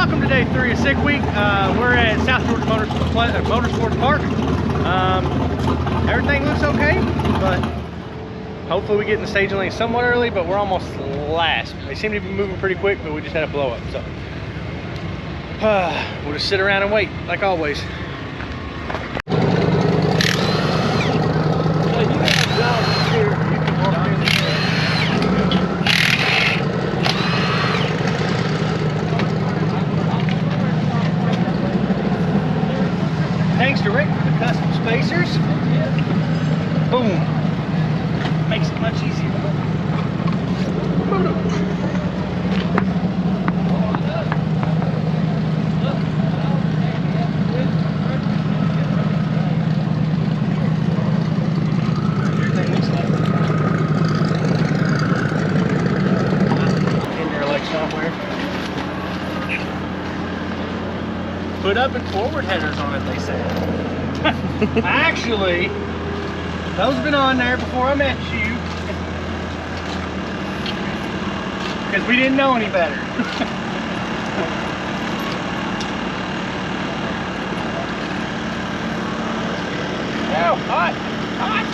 welcome to day 3 of Sick Week. We're at South Georgia Motorsports Park. Everything looks okay, but hopefully we get in the staging lane somewhat early, but we're almost last. They seem to be moving pretty quick, but we just had a blow up, so we'll just sit around and wait, like always. Thanks to Rick for the custom spacers. Boom. Makes it much easier. Everything looks like in there like somewhere. Put up and forward headers on it, they said. Actually, those have been on there before I met you. Because we didn't know any better. Oh, hot, hot.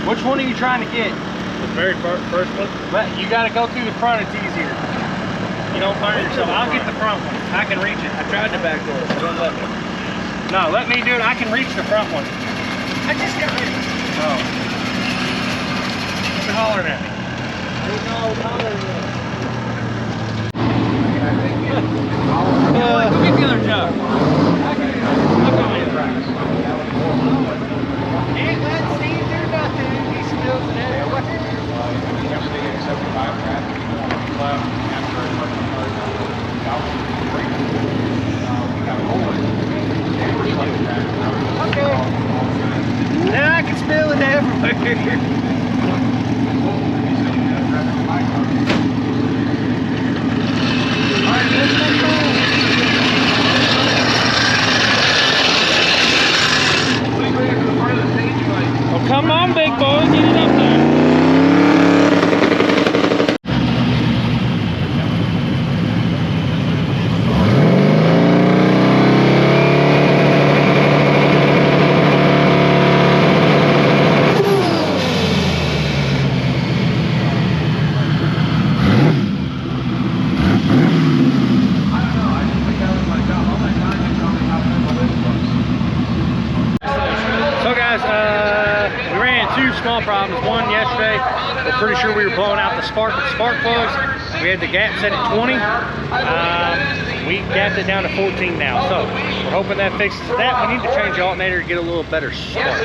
Which one are you trying to get? The very first one? But you got to go through the front, it's easier. You don't find it yourself. I'll get the front one. I can reach it. I tried the back door. So don't let me. No, let me do it. I can reach the front one. I just got it. Oh. Quit hollering at me. No, hollering at me. Go get the other jug. I'll go in. Can't let Steve do nothing. He spills it everywhere. Okay. Now I can spill it everywhere. Oh, come on, big boy, get it up there. We ran into 2 small problems. One yesterday, we're pretty sure we were blowing out the spark with the spark plugs. We had the gap set at 20. We gapped it down to 14 now, so we're hoping that fixes that. We need to change the alternator to get a little better spark.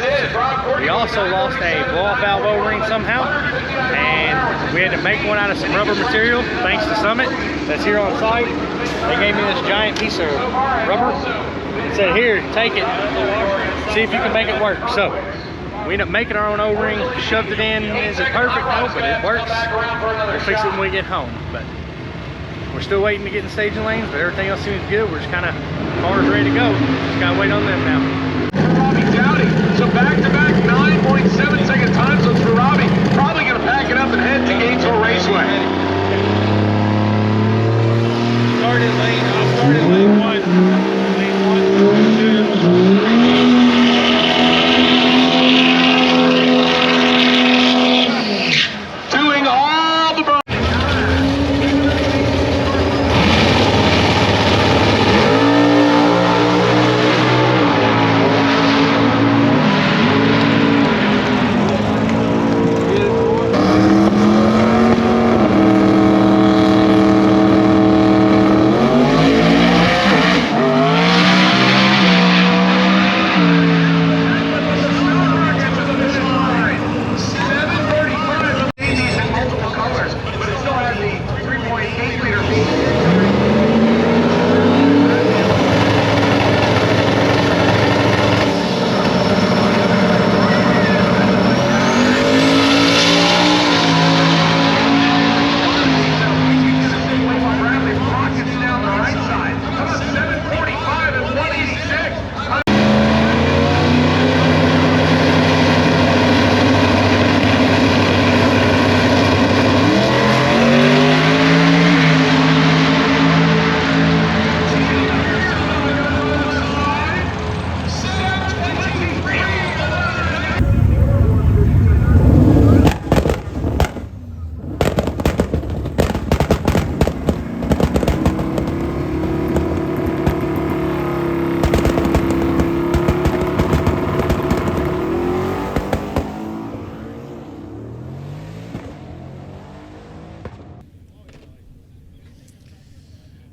We also lost a blow-off valve O-ring somehow, and we had to make one out of some rubber material, thanks to Summit, that's here on site. They gave me this giant piece of rubber and said, here, take it, see if you can make it work. So we ended up making our own O-ring, shoved it in. Is it perfect? No, but it works. We'll fix it when we get home. But we're still waiting to get in staging lanes, but everything else seems good. We're just kind of cars ready to go. Just gotta wait on them now. Robbie Dowdy. So back-to-back 9.7-second time zones for Robbie. Probably gonna pack it up and head to Gainesville Raceway. Started lane 1. Lane 1, 2.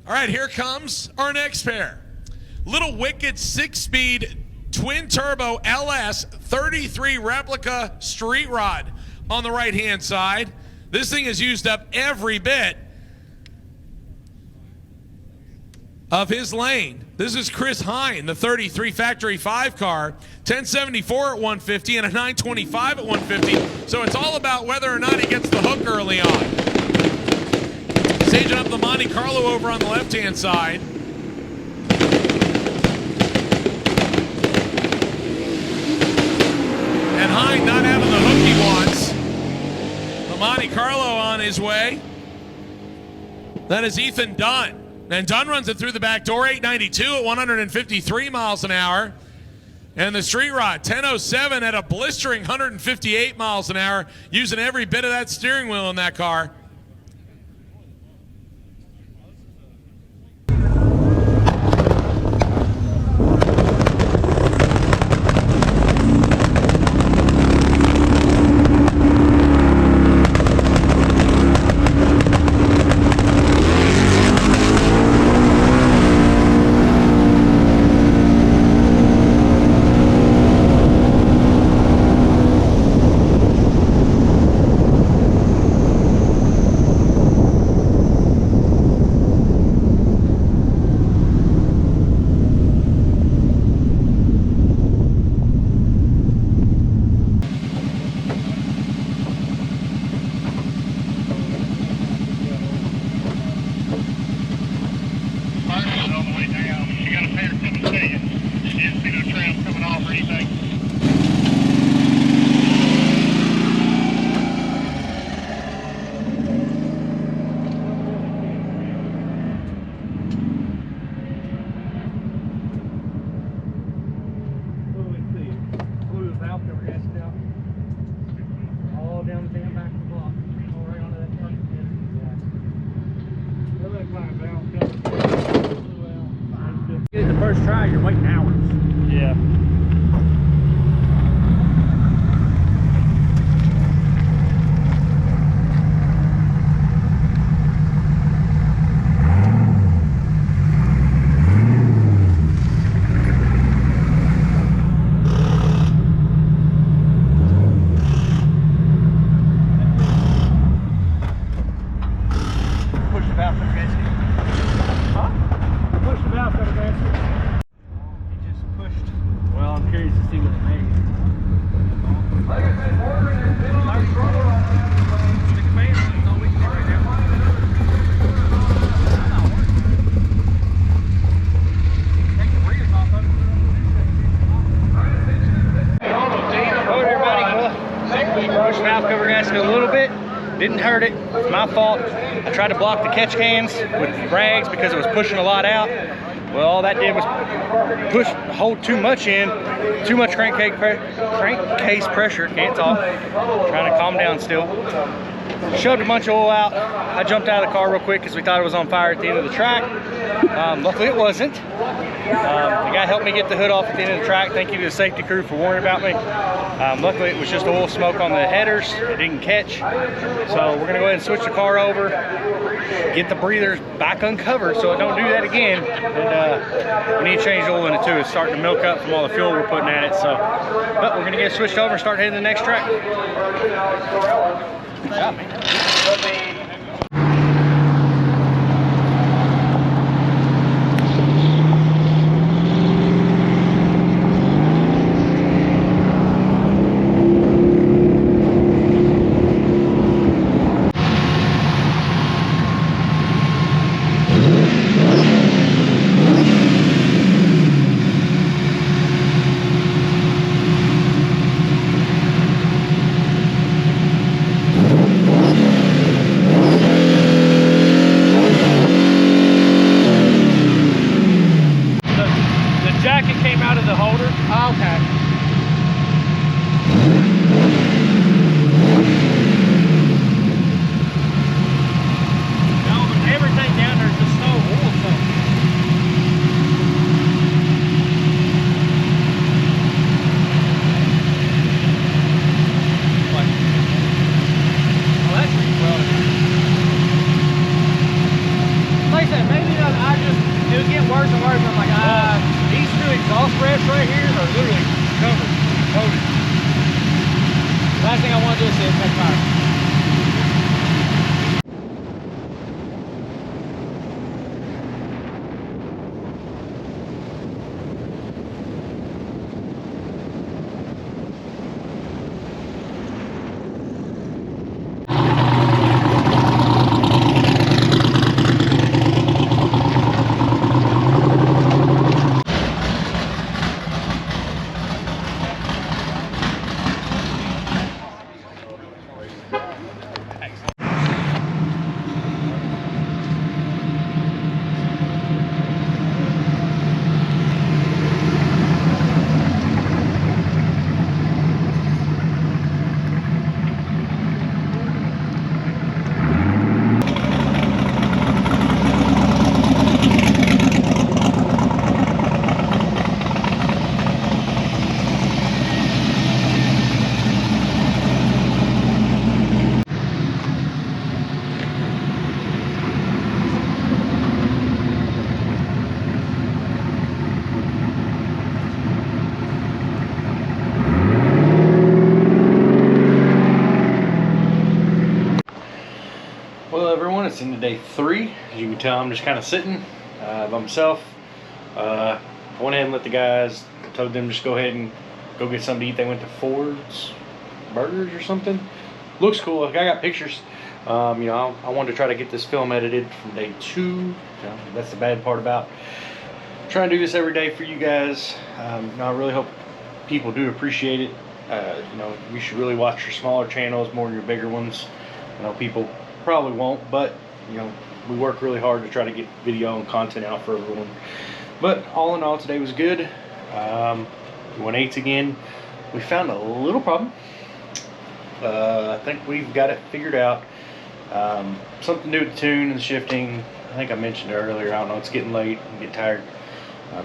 All right, here comes our next pair. Little Wicked 6-speed twin turbo LS 33 replica street rod on the right-hand side. This thing has used up every bit of his lane. This is Chris Hine, the 33 Factory 5 car, 1074 at 150 and a 925 at 150. So it's all about whether or not he gets the hook early on. Staging up the Monte Carlo over on the left-hand side. And Hine not having the hook he wants. The Monte Carlo on his way. That is Ethan Dunn. And Dunn runs it through the back door, 892 at 153 miles an hour. And the street rod, 1007 at a blistering 158 miles an hour, using every bit of that steering wheel in that car. Get it the first try, you're waiting hours. Yeah. Push the valve for the Huh? Push the valve for the He just pushed. Well, I'm curious to see what it made. Like I said, ordering has been on the throttle on the command is all we can do right now. Take the breathers off of it. Hello everybody. Well, pushed valve cover gasket a little bit. Didn't hurt it. It's my fault. I tried to block the catch cans with rags because it was pushing a lot out. Well, all that did was hold too much in, too much crankcase pressure. Can't talk. Trying to calm down still. Shoved a bunch of oil out. I jumped out of the car real quick because we thought it was on fire at the end of the track. Luckily it wasn't. The guy helped me get the hood off at the end of the track. Thank you to the safety crew for warning about me. Luckily it was just oil smoke on the headers. It didn't catch. So we're gonna go ahead and switch the car over, get the breathers back uncovered so it don't do that again. And we need to change oil in it too. It's starting to milk up from all the fuel we're putting at it. So, but we're gonna get it switched over and start heading to the next track. Good job, man. parts right here are literally covered, coated. Last thing I want to do is check tire. Well, everyone, it's into day 3. As you can tell, I'm just kind of sitting by myself. I went ahead and let the guys, told them just go ahead and go get something to eat. They went to Ford's Burgers or something. Looks cool. Like, I got pictures. You know, I wanted to try to get this film edited from day 2. You know, that's the bad part about trying to do this every day for you guys. You know, I really hope people do appreciate it. You know, you should really watch your smaller channels more than your bigger ones. You know, people probably won't, but you know, we work really hard to try to get video and content out for everyone. But all in all, today was good. We went 8s again. We found a little problem. I think we've got it figured out. Something to do with the tune and the shifting. I think I mentioned earlier, I don't know, it's getting late, you get tired.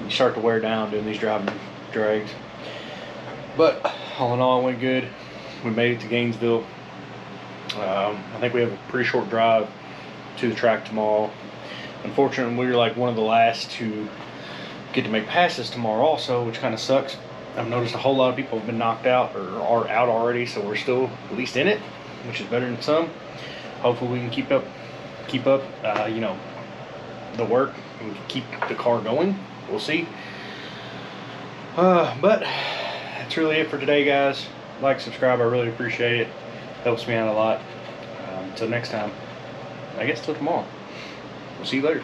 You start to wear down doing these driving drags. But all in all, it went good. We made it to Gainesville. I think we have a pretty short drive to the track tomorrow. Unfortunately, we were like one of the last to get to make passes tomorrow also, which kind of sucks. I've noticed a whole lot of people have been knocked out or are out already, so we're still at least in it, which is better than some. Hopefully we can keep up you know, the work and keep the car going. We'll see. But that's really it for today, guys. Like, subscribe, I really appreciate it. Helps me out a lot. Until next time, I guess till tomorrow. We'll see you later.